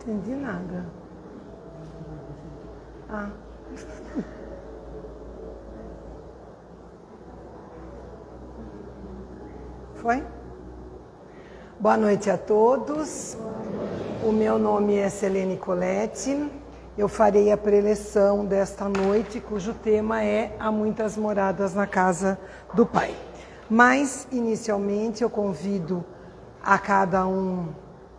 Entendi nada. Foi? Boa noite a todos. O meu nome é Selene Colette. Eu farei a preleção desta noite, cujo tema é Há Muitas Moradas na Casa do Pai. Mas, inicialmente, eu convido a cada um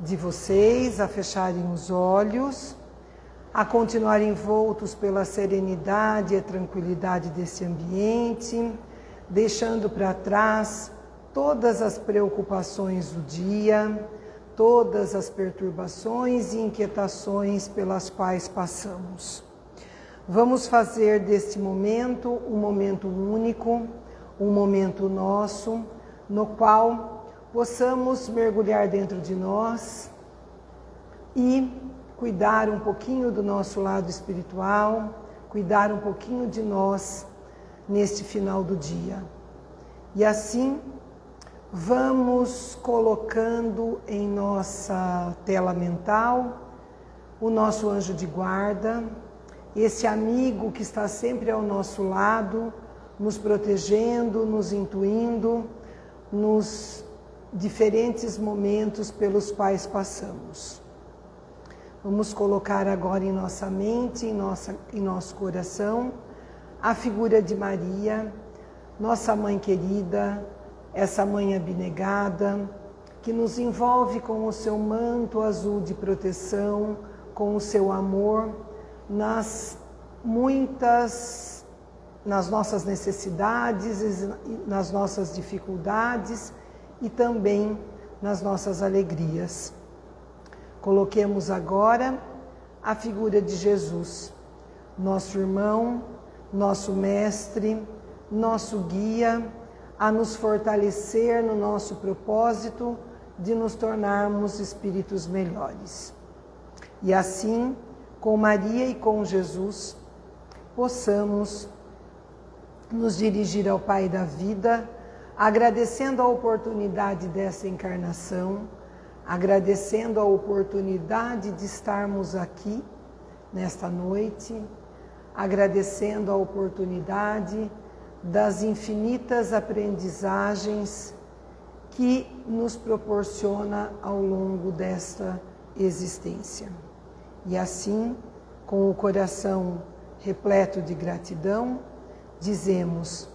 de vocês a fecharem os olhos, a continuarem envoltos pela serenidade e a tranquilidade desse ambiente, deixando para trás todas as preocupações do dia, todas as perturbações e inquietações pelas quais passamos. Vamos fazer deste momento um momento único, um momento nosso, no qual possamos mergulhar dentro de nós e cuidar um pouquinho do nosso lado espiritual, cuidar um pouquinho de nós neste final do dia. E assim, vamos colocando em nossa tela mental o nosso anjo de guarda, esse amigo que está sempre ao nosso lado, nos protegendo, nos intuindo, nos diferentes momentos pelos quais passamos. Vamos colocar agora em nossa mente, em nosso coração, a figura de Maria, nossa mãe querida, essa mãe abnegada, que nos envolve com o seu manto azul de proteção, com o seu amor, nas nossas necessidades, nas nossas dificuldades e também nas nossas alegrias. Coloquemos agora a figura de Jesus, nosso irmão, nosso mestre, nosso guia, a nos fortalecer no nosso propósito de nos tornarmos espíritos melhores. E assim, com Maria e com Jesus, possamos nos dirigir ao Pai da vida, agradecendo a oportunidade dessa encarnação, agradecendo a oportunidade de estarmos aqui nesta noite, agradecendo a oportunidade das infinitas aprendizagens que nos proporciona ao longo desta existência. E assim, com o coração repleto de gratidão, dizemos: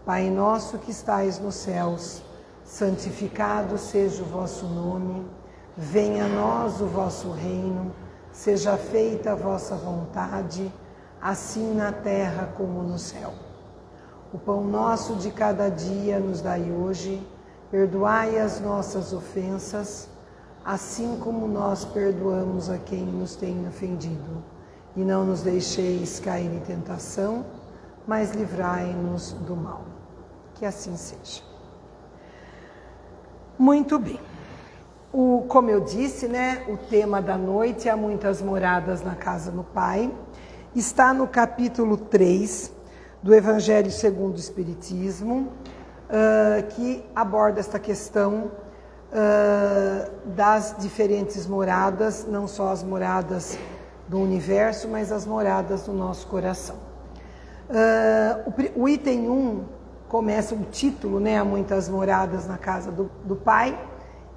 Pai nosso que estais nos céus, santificado seja o vosso nome, venha a nós o vosso reino, seja feita a vossa vontade, assim na terra como no céu. O pão nosso de cada dia nos dai hoje, perdoai as nossas ofensas, assim como nós perdoamos a quem nos tem ofendido. E não nos deixeis cair em tentação, mas livrai-nos do mal. Que assim seja. Muito bem. Como eu disse, o tema da noite, Há Muitas Moradas na Casa do Pai, está no capítulo 3 do Evangelho segundo o Espiritismo, que aborda esta questão das diferentes moradas, não só as moradas do universo, mas as moradas do nosso coração. O item 1 começa o título, Há Muitas Moradas na Casa do Pai.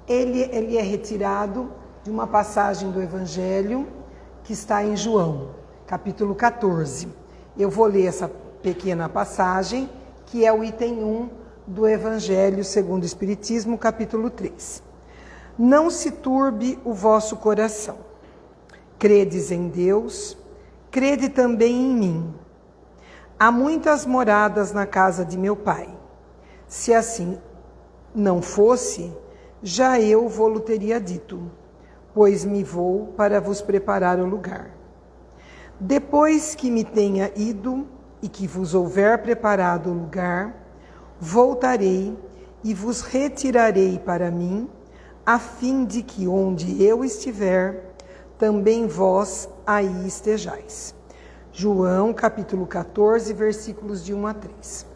Ele é retirado de uma passagem do Evangelho que está em João, capítulo 14. Eu vou ler essa pequena passagem, que é o item 1 do Evangelho segundo o Espiritismo, capítulo 3. Não se turbe o vosso coração. Credes em Deus, crede também em mim. Há muitas moradas na casa de meu Pai. Se assim não fosse, já eu vô-lo teria dito, pois me vou para vos preparar o lugar. Depois que me tenha ido e que vos houver preparado o lugar, voltarei e vos retirarei para mim, a fim de que onde eu estiver, também vós aí estejais. João, capítulo 14, versículos de 1 a 3.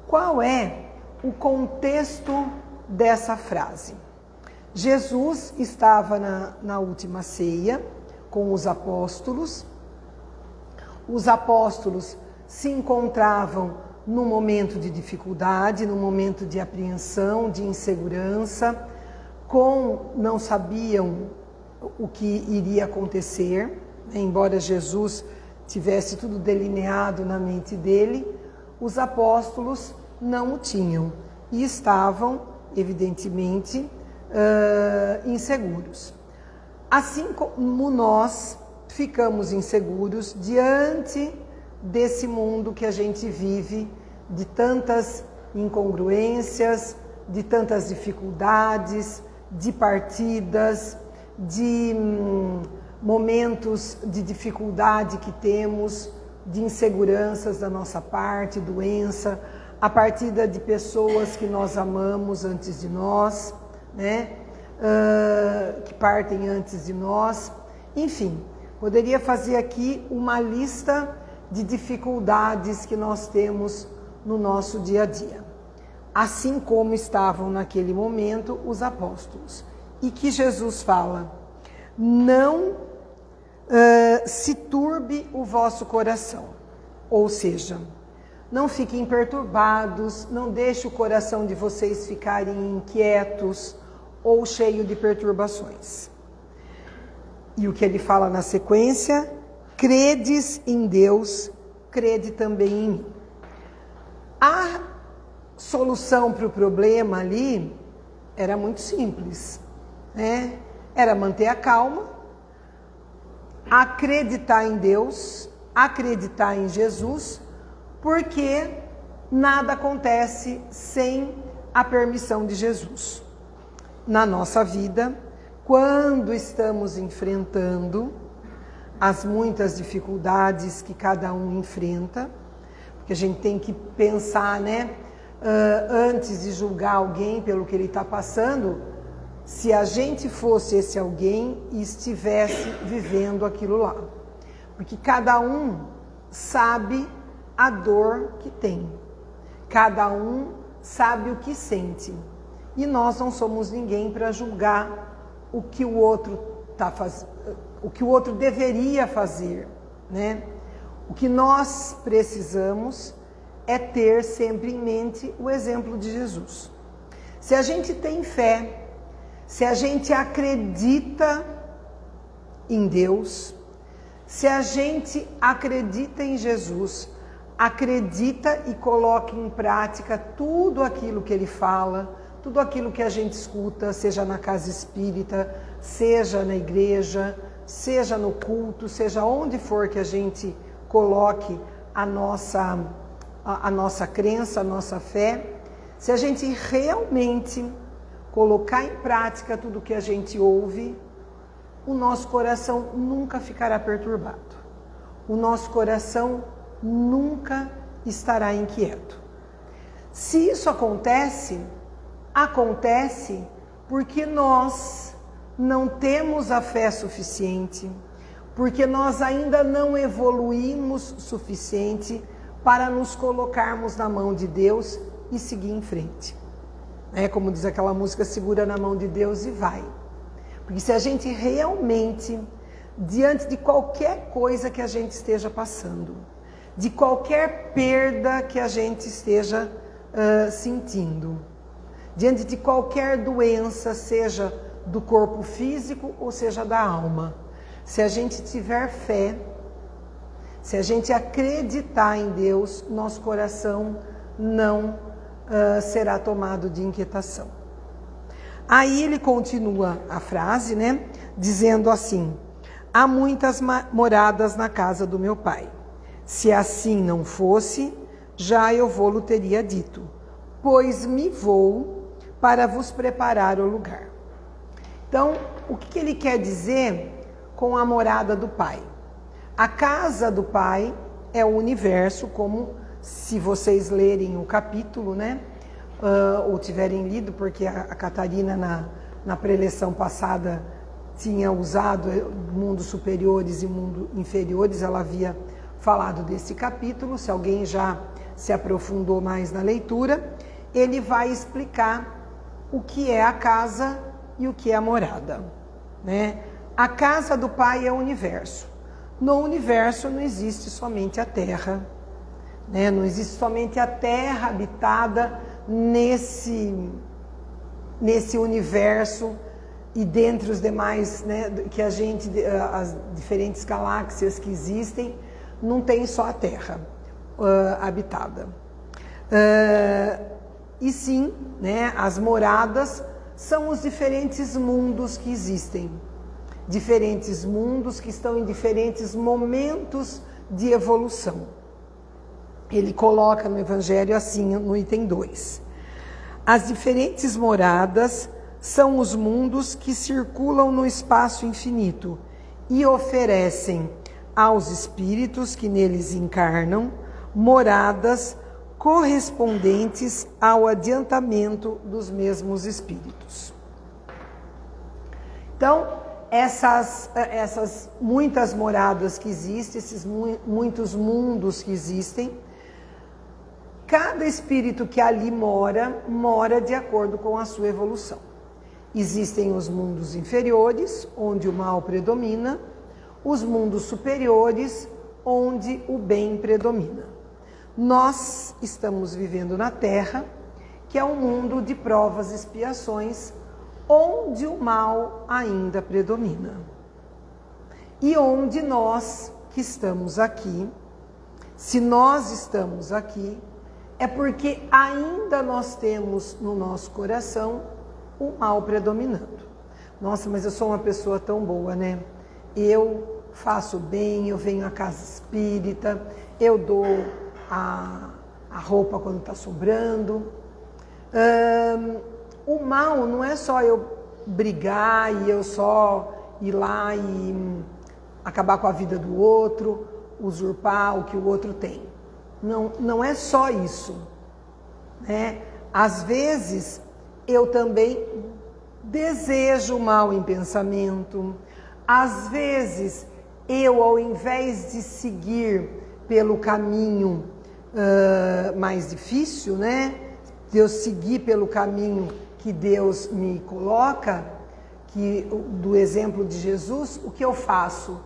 Qual é o contexto dessa frase? Jesus estava na última ceia com os apóstolos. Os apóstolos se encontravam num momento de dificuldade, num momento de apreensão, de insegurança, não sabiam o que iria acontecer, embora Jesus tivesse tudo delineado na mente dele, os apóstolos não o tinham e estavam, evidentemente, inseguros. Assim como nós ficamos inseguros diante desse mundo que a gente vive, de tantas incongruências, de tantas dificuldades, de partidas, de momentos de dificuldade que temos, de inseguranças da nossa parte, doença, a partida de pessoas que nós amamos antes de nós, né? Que partem antes de nós. Enfim, poderia fazer aqui uma lista de dificuldades que nós temos no nosso dia a dia. Assim como estavam naquele momento os apóstolos. E que Jesus fala, não se turbe o vosso coração. Ou seja, não fiquem perturbados, não deixe o coração de vocês ficarem inquietos ou cheio de perturbações. E o que ele fala na sequência, credes em Deus, crede também em mim. A solução para o problema ali era muito simples, né? Era manter a calma, acreditar em Deus, acreditar em Jesus, porque nada acontece sem a permissão de Jesus. Na nossa vida, quando estamos enfrentando as muitas dificuldades que cada um enfrenta, porque a gente tem que pensar, né, antes de julgar alguém pelo que ele está passando, se a gente fosse esse alguém e estivesse vivendo aquilo lá. Porque cada um sabe a dor que tem, cada um sabe o que sente. E nós não somos ninguém para julgar o que o outro o que o outro deveria fazer, né? O que nós precisamos é ter sempre em mente o exemplo de Jesus. Se a gente tem fé, se a gente acredita em Deus, se a gente acredita em Jesus, acredita e coloca em prática tudo aquilo que ele fala, tudo aquilo que a gente escuta, seja na casa espírita, seja na igreja, seja no culto, seja onde for que a gente coloque a nossa crença, a nossa fé, se a gente realmente colocar em prática tudo que a gente ouve, o nosso coração nunca ficará perturbado. O nosso coração nunca estará inquieto. Se isso acontece porque nós não temos a fé suficiente, porque nós ainda não evoluímos suficiente para nos colocarmos na mão de Deus e seguir em frente. É como diz aquela música, segura na mão de Deus e vai. Porque se a gente realmente, diante de qualquer coisa que a gente esteja passando, de qualquer perda que a gente esteja sentindo, diante de qualquer doença, seja do corpo físico ou seja da alma, se a gente tiver fé, se a gente acreditar em Deus, nosso coração não será tomado de inquietação. Aí ele continua a frase, né, dizendo assim: há muitas moradas na casa do meu pai. Se assim não fosse, já eu vou-lo teria dito, pois me vou para vos preparar o lugar. Então, o que ele quer dizer com a morada do pai? A casa do pai é o universo, como se vocês lerem o capítulo, né? Ou tiverem lido, porque a Catarina na preleção passada tinha usado mundos superiores e mundos inferiores, ela havia falado desse capítulo. Se alguém já se aprofundou mais na leitura, ele vai explicar o que é a casa e o que é a morada, né? A casa do Pai é o universo. No universo não existe somente a Terra, né? Não existe somente a Terra habitada nesse universo e dentre os demais, né, que as diferentes galáxias que existem, não tem só a Terra habitada. E sim, né, as moradas são os diferentes mundos que existem. Diferentes mundos que estão em diferentes momentos de evolução. Ele coloca no Evangelho assim, no item 2. As diferentes moradas são os mundos que circulam no espaço infinito e oferecem aos espíritos que neles encarnam moradas correspondentes ao adiantamento dos mesmos espíritos. Então, essas muitas moradas que existem, esses muitos mundos que existem, cada espírito que ali mora de acordo com a sua evolução. Existem os mundos inferiores, onde o mal predomina, os mundos superiores, onde o bem predomina. Nós estamos vivendo na Terra, que é um mundo de provas e expiações, onde o mal ainda predomina. E onde nós que estamos aqui, se nós estamos aqui, é porque ainda nós temos no nosso coração o mal predominando. Nossa, mas eu sou uma pessoa tão boa, né? Eu faço bem, eu venho à casa espírita, eu dou a roupa quando está sobrando. O mal não é só eu brigar e eu só ir lá e acabar com a vida do outro, usurpar o que o outro tem. Não é só isso, né? Às vezes eu também desejo mal em pensamento. Às vezes eu, ao invés de seguir pelo caminho mais difícil, né? De eu seguir pelo caminho que Deus me coloca, do exemplo de Jesus, o que eu faço?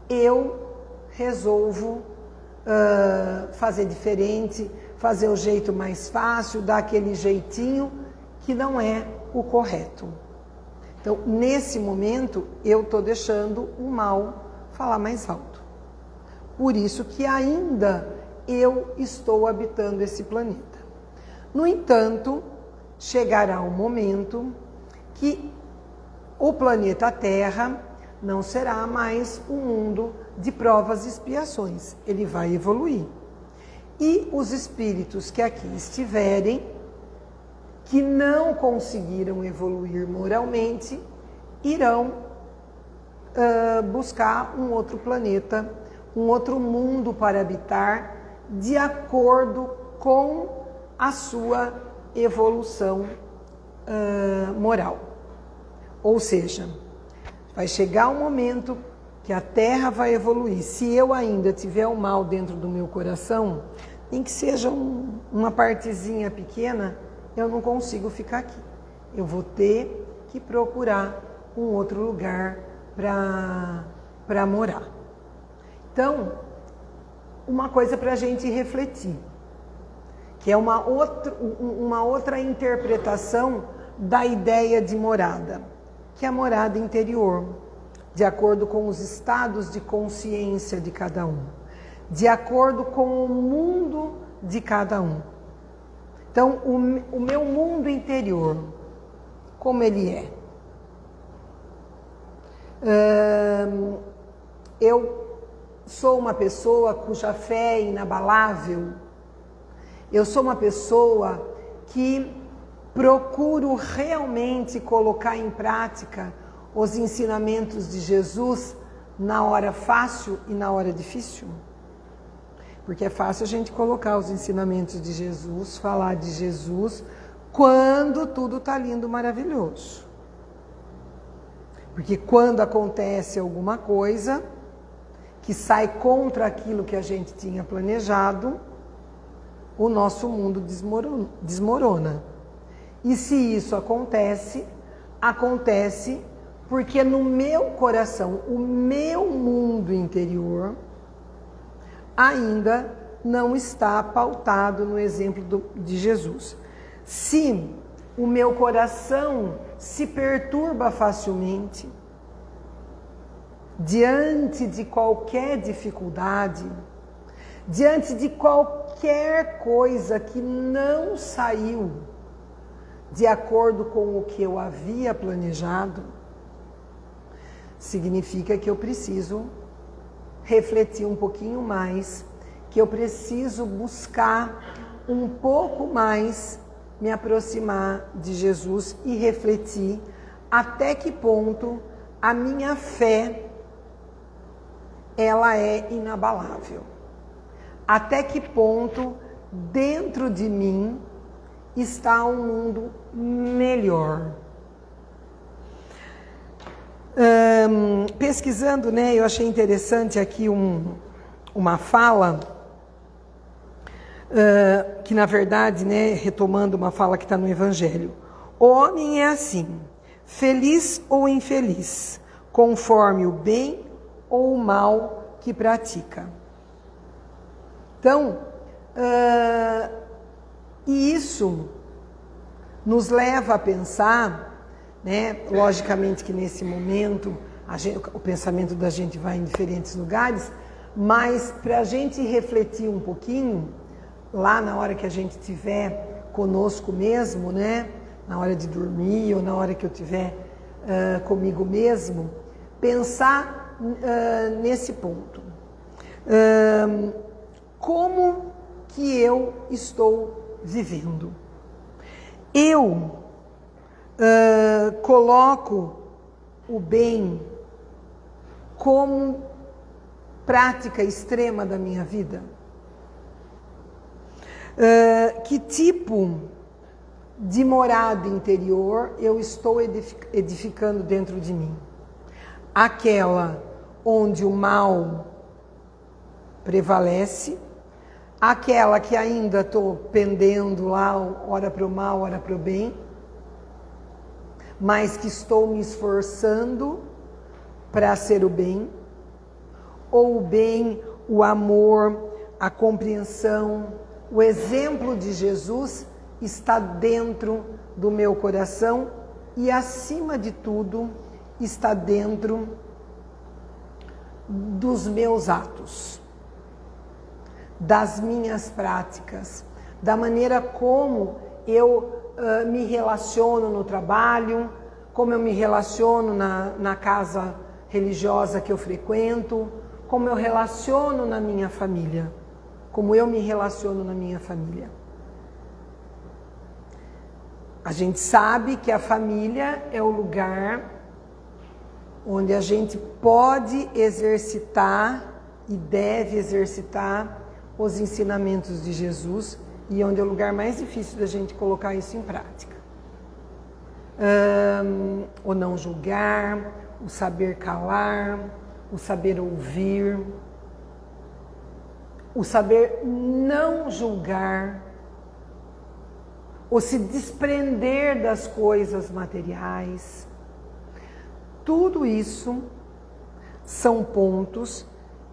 Eu resolvo fazer diferente, fazer o jeito mais fácil, dar aquele jeitinho que não é o correto. Então, nesse momento, eu estou deixando o mal falar mais alto. Por isso que ainda eu estou habitando esse planeta. No entanto, chegará um momento que o planeta Terra não será mais um mundo de provas e expiações. Ele vai evoluir. E os espíritos que aqui estiverem, que não conseguiram evoluir moralmente, irão buscar um outro planeta, um outro mundo para habitar, de acordo com a sua evolução moral. Ou seja, vai chegar um momento que a Terra vai evoluir. Se eu ainda tiver o mal dentro do meu coração, nem que seja uma partezinha pequena, eu não consigo ficar aqui. Eu vou ter que procurar um outro lugar para morar. Então, uma coisa para a gente refletir, que é uma outra interpretação da ideia de morada, que é a morada interior, de acordo com os estados de consciência de cada um, de acordo com o mundo de cada um. Então, o meu mundo interior, como ele é? Eu sou uma pessoa cuja fé é inabalável. Eu sou uma pessoa que procuro realmente colocar em prática os ensinamentos de Jesus na hora fácil e na hora difícil. Porque é fácil a gente colocar os ensinamentos de Jesus, falar de Jesus, quando tudo está lindo, maravilhoso. Porque quando acontece alguma coisa que sai contra aquilo que a gente tinha planejado, o nosso mundo desmorona. E se isso acontece Porque no meu coração, o meu mundo interior ainda não está pautado no exemplo de Jesus. Se o meu coração se perturba facilmente diante de qualquer dificuldade, diante de qualquer coisa que não saiu de acordo com o que eu havia planejado, significa que eu preciso refletir um pouquinho mais, que eu preciso buscar um pouco mais me aproximar de Jesus e refletir até que ponto a minha fé ela é inabalável. Até que ponto dentro de mim está um mundo melhor. Pesquisando, né, eu achei interessante aqui uma fala, que na verdade, né, retomando uma fala que está no Evangelho. O homem é assim, feliz ou infeliz, conforme o bem ou o mal que pratica. Então, e isso nos leva a pensar, né, logicamente que nesse momento o pensamento da gente vai em diferentes lugares, mas para a gente refletir um pouquinho, lá na hora que a gente estiver conosco mesmo, né, na hora de dormir ou na hora que eu estiver comigo mesmo, pensar nesse ponto. Como que eu estou vivendo? Eu coloco o bem como prática extrema da minha vida? Que tipo de morada interior eu estou edificando dentro de mim? Aquela onde o mal prevalece, aquela que ainda estou pendendo lá, ora para o mal, ora para o bem, mas que estou me esforçando para ser o bem, ou o bem, o amor, a compreensão, o exemplo de Jesus está dentro do meu coração e, acima de tudo, está dentro dos meus atos, das minhas práticas, da maneira como eu me relaciono no trabalho, como eu me relaciono na casa religiosa que eu frequento, como eu relaciono na minha família, como eu me relaciono na minha família. A gente sabe que a família é o lugar onde a gente pode exercitar e deve exercitar os ensinamentos de Jesus e onde é o lugar mais difícil da gente colocar isso em prática. O não julgar, o saber calar, o saber ouvir, o saber não julgar, o se desprender das coisas materiais. Tudo isso são pontos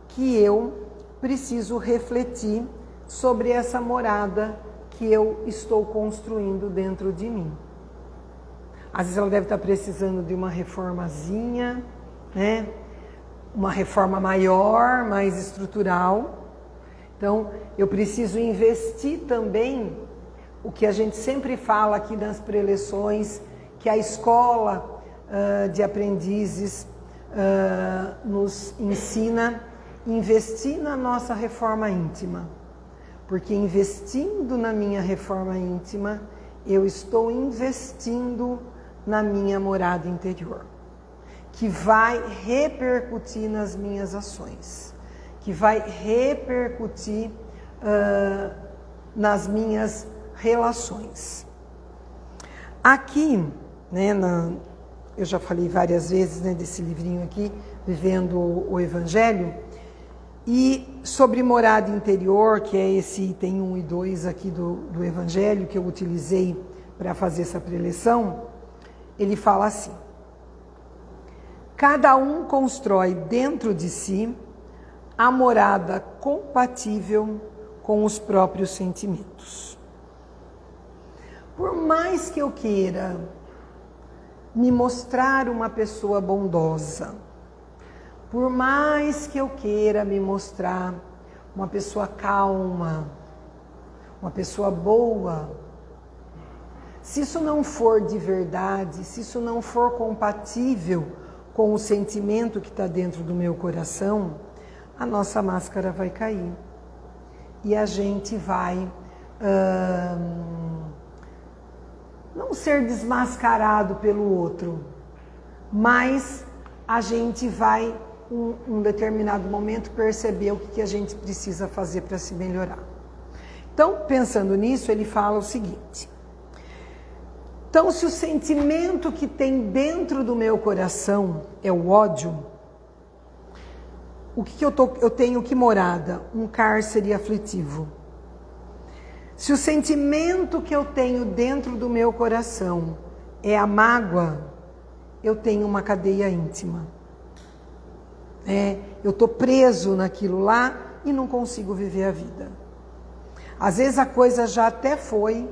que eu preciso refletir sobre essa morada que eu estou construindo dentro de mim. Às vezes ela deve estar precisando de uma reformazinha, né? Uma reforma maior, mais estrutural. Então, eu preciso investir também o que a gente sempre fala aqui nas preleções, que a escola de aprendizes nos ensina, investir na nossa reforma íntima. Porque investindo na minha reforma íntima, eu estou investindo na minha morada interior, que vai repercutir nas minhas ações, que vai repercutir nas minhas relações. Aqui, né, eu já falei várias vezes, né, desse livrinho aqui, Vivendo o Evangelho, e sobre morada interior, que é esse item 1 e 2 aqui do Evangelho, que eu utilizei para fazer essa preleção, ele fala assim: Cada um constrói dentro de si a morada compatível com os próprios sentimentos. Por mais que eu queira me mostrar uma pessoa bondosa, por mais que eu queira me mostrar uma pessoa calma, uma pessoa boa, se isso não for de verdade, se isso não for compatível com o sentimento que está dentro do meu coração, a nossa máscara vai cair. E a gente vai não ser desmascarado pelo outro, mas a gente vai, em um determinado momento, perceber o que a gente precisa fazer para se melhorar. Então, pensando nisso, ele fala o seguinte: então, se o sentimento que tem dentro do meu coração é o ódio, o que eu tenho que morada? Um cárcere aflitivo. Se o sentimento que eu tenho dentro do meu coração é a mágoa, eu tenho uma cadeia íntima. Eu estou preso naquilo lá e não consigo viver a vida. Às vezes a coisa já até foi,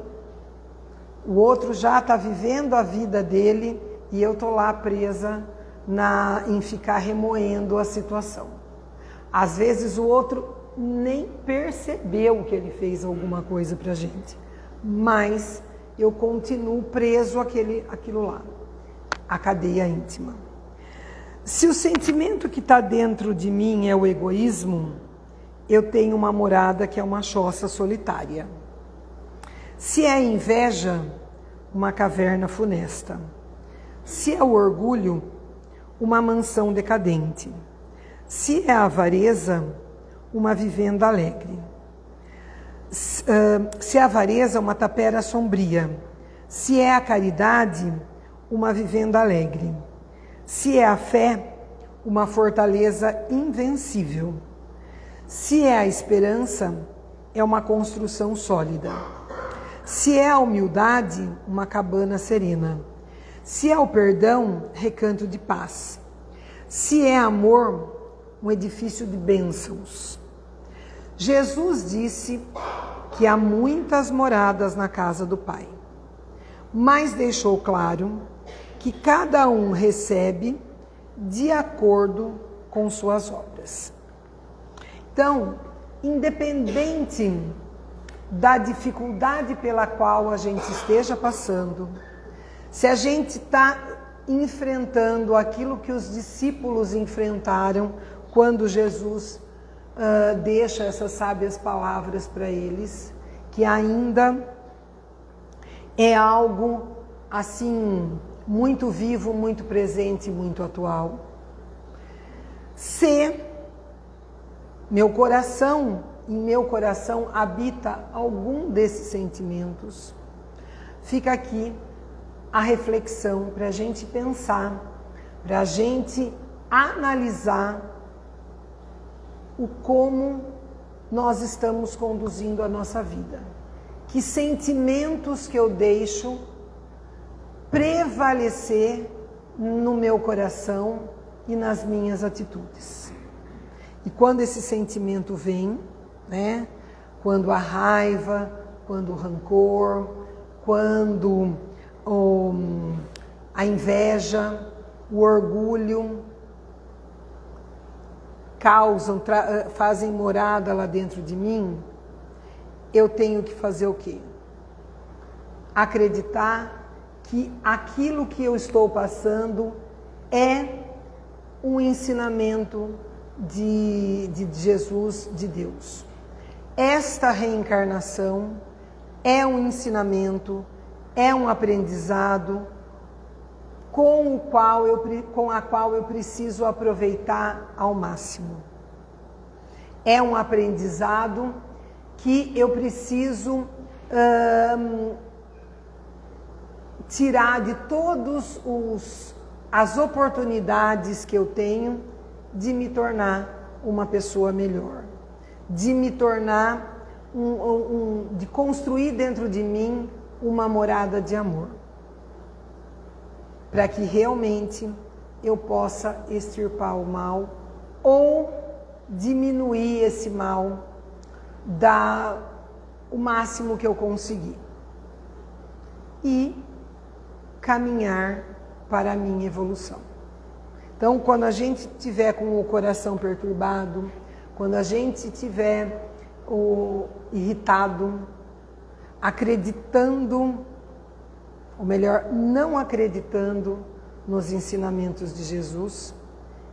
o outro já está vivendo a vida dele e eu estou lá presa em ficar remoendo a situação. Às vezes o outro nem percebeu que ele fez alguma coisa para a gente, mas eu continuo preso àquilo lá, a cadeia íntima. Se o sentimento que está dentro de mim é o egoísmo, eu tenho uma morada que é uma choça solitária. Se é inveja, uma caverna funesta. Se é o orgulho, uma mansão decadente. Se é a avareza, uma vivenda alegre. Se é a avareza, uma tapera sombria. Se é a caridade, uma vivenda alegre. Se é a fé, uma fortaleza invencível. Se é a esperança, é uma construção sólida. Se é a humildade, uma cabana serena. Se é o perdão, recanto de paz. Se é amor, um edifício de bênçãos. Jesus disse que há muitas moradas na casa do Pai, mas deixou claro que cada um recebe de acordo com suas obras. Então, independente da dificuldade pela qual a gente esteja passando, se a gente está enfrentando aquilo que os discípulos enfrentaram quando Jesus deixa essas sábias palavras para eles, que ainda é algo assim muito vivo, muito presente, muito atual. Se em meu coração habita algum desses sentimentos, fica aqui a reflexão para a gente pensar, para a gente analisar o como nós estamos conduzindo a nossa vida. Que sentimentos que eu deixo prevalecer no meu coração e nas minhas atitudes. E quando esse sentimento vem, quando a raiva, quando o rancor, quando a inveja, o orgulho, fazem morada lá dentro de mim, eu tenho que fazer o quê? Acreditar que aquilo que eu estou passando é um ensinamento de Jesus, de Deus. Esta reencarnação é um ensinamento, é um aprendizado com a qual eu preciso aproveitar ao máximo. É um aprendizado que eu preciso tirar de todas as oportunidades que eu tenho de me tornar uma pessoa melhor, de me tornar de construir dentro de mim uma morada de amor, para que realmente eu possa extirpar o mal ou diminuir esse mal o máximo que eu conseguir e caminhar para a minha evolução. Então, quando a gente tiver com o coração perturbado, quando a gente tiver irritado, acreditando, ou melhor, não acreditando nos ensinamentos de Jesus,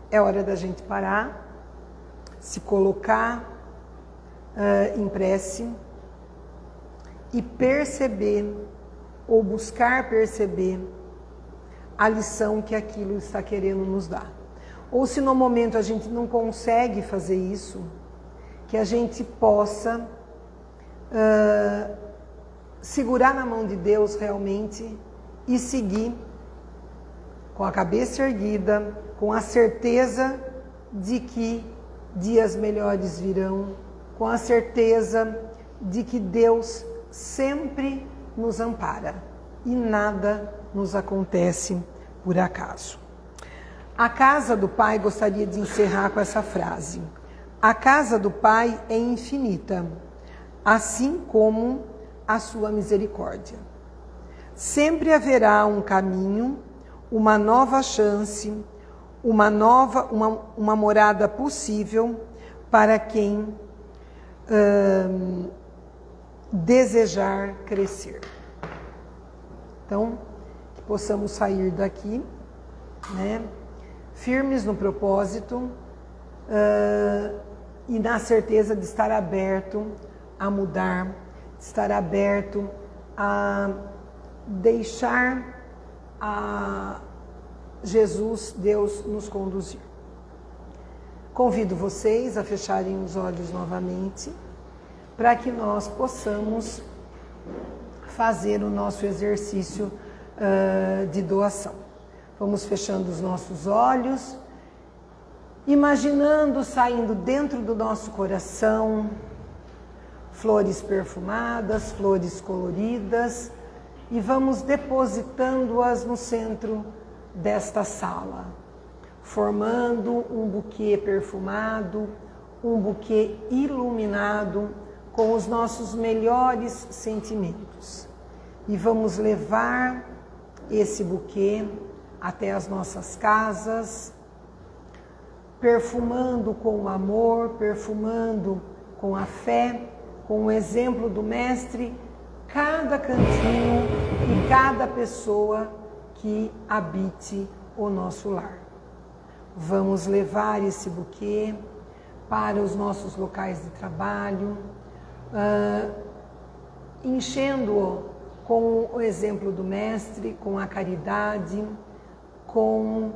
é hora da gente parar, se colocar em prece e perceber, ou buscar perceber, a lição que aquilo está querendo nos dar. Ou se no momento a gente não consegue fazer isso, que a gente possa segurar na mão de Deus realmente e seguir com a cabeça erguida, com a certeza de que dias melhores virão, com a certeza de que Deus sempre nos ampara e nada nos acontece por acaso. A casa do Pai, gostaria de encerrar com essa frase: a casa do Pai é infinita, assim como a sua misericórdia. Sempre haverá um caminho, uma nova chance, uma morada possível para quem desejar crescer. Então, que possamos sair daqui, né, firmes no propósito e na certeza de estar aberto a mudar, de estar aberto a deixar Jesus, Deus, nos conduzir. Convido vocês a fecharem os olhos novamente para que nós possamos fazer o nosso exercício de doação. Vamos fechando os nossos olhos, imaginando saindo dentro do nosso coração flores perfumadas, flores coloridas, e vamos depositando-as no centro desta sala, formando um buquê perfumado, um buquê iluminado com os nossos melhores sentimentos. E vamos levar esse buquê até as nossas casas, perfumando com o amor, perfumando com a fé, com o exemplo do Mestre, cada cantinho e cada pessoa que habite o nosso lar. Vamos levar esse buquê para os nossos locais de trabalho, enchendo-o com o exemplo do Mestre, com a caridade, com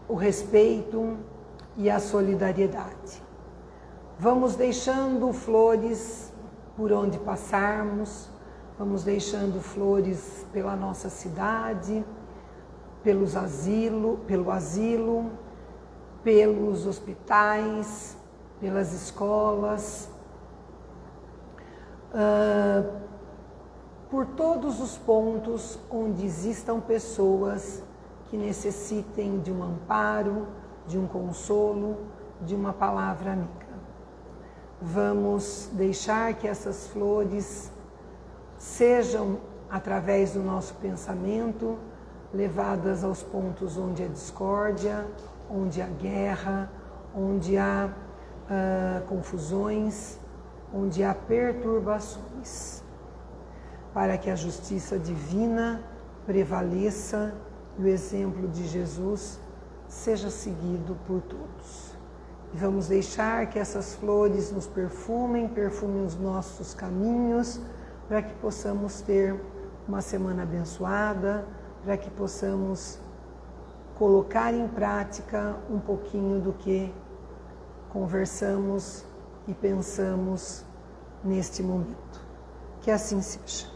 o respeito e a solidariedade. Vamos deixando flores por onde passarmos, vamos deixando flores pela nossa cidade, pelo asilo, pelos hospitais, pelas escolas, por todos os pontos onde existam pessoas que necessitem de um amparo, de um consolo, de uma palavra amiga. Vamos deixar que essas flores sejam, através do nosso pensamento, levadas aos pontos onde há discórdia, onde há guerra, onde há confusões, onde há perturbações, para que a justiça divina prevaleça e o exemplo de Jesus seja seguido por todos. E vamos deixar que essas flores nos perfumem os nossos caminhos, para que possamos ter uma semana abençoada, para que possamos colocar em prática um pouquinho do que conversamos e pensamos neste momento. Que assim seja.